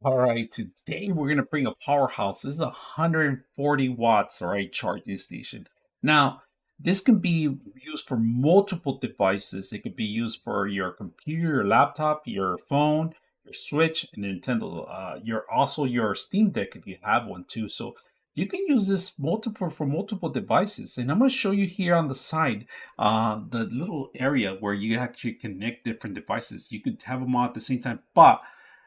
All right, today we're going to bring a powerhouse. This is a 140 watts, all right, charging station. Now, this can be used for multiple devices. It could be used for your computer, your laptop, your phone, your Switch, and Nintendo. Your Steam Deck if you have one too. So you can use this multiple for multiple devices. And I'm going to show you here on the side, the little area where you actually connect different devices. You could have them all at the same time, but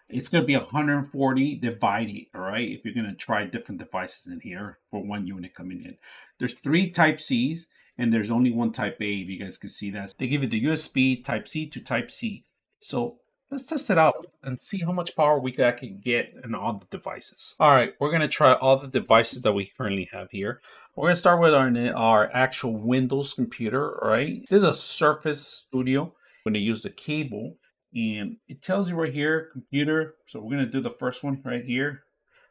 it's going to be 140 divided, all right, if you're going to try different devices in here for one unit coming in. There's 3 type C's and there's only 1 type A, if you guys can see that. They give you the USB type C to type C. So let's test it out and see how much power we can actually get in all the devices. All right, we're going to try all the devices that we currently have here. We're going to start with our actual Windows computer, all right? This is a Surface Studio. I'm going to use the cable. And it tells you right here, computer. So we're going to do the first one right here.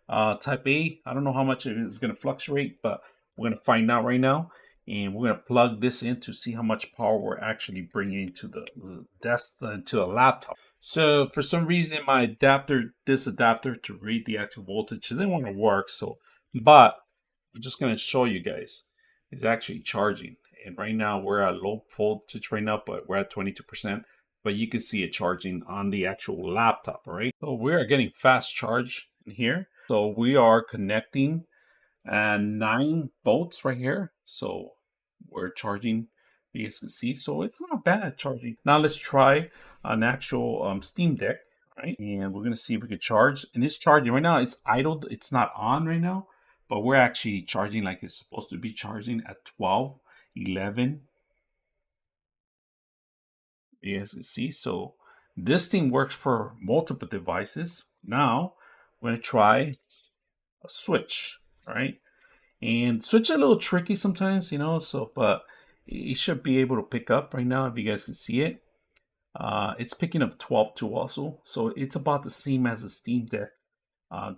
Type A. I don't know how much it is going to fluctuate, but we're going to find out right now. And we're going to plug this in to see how much power we're actually bringing into the desk, into a laptop. So for some reason, my adapter, this adapter to read the actual voltage, it didn't want to work. So, but I'm just going to show you guys. It's actually charging. And right now we're at low voltage right now, but we're at 22%. But you can see it charging on the actual laptop, all right? So we are getting fast charge in here. So we are connecting 9 volts right here. So we're charging, you guys can see. So it's not bad charging. Now let's try an actual Steam Deck, right? And we're gonna see if we can charge. And it's charging right now. It's idled. It's not on right now, but we're actually charging like it's supposed to be charging at 12, 11. You guys can see, so this thing works for multiple devices. Now we're going to try a switch, right? And switch is a little tricky sometimes, so but it should be able to pick up right now if you guys can see it. It's picking up 12 too also, so it's about the same as a Steam Deck,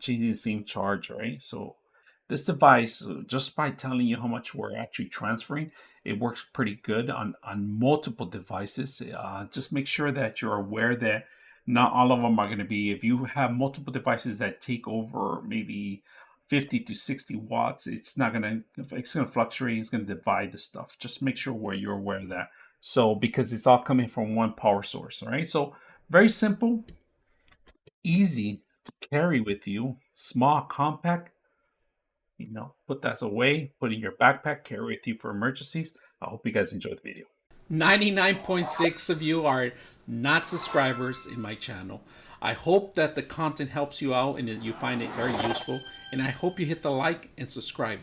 changing the same charge, right? So this device, just by telling you how much we're actually transferring, it works pretty good on multiple devices. Just make sure that you're aware that not all of them are going to be, if you have multiple devices that take over maybe 50 to 60 watts, it's going to fluctuate, it's going to divide the stuff. Just make sure where you're aware of that. So, because it's all coming from one power source, all right? So, very simple, easy to carry with you, small, compact. Put that away, put in your backpack, carry with you for emergencies. I hope you guys enjoyed the video. 99.6 of you are not subscribers in my channel. I hope that the content helps you out and that you find it very useful. And I hope you hit the like and subscribe.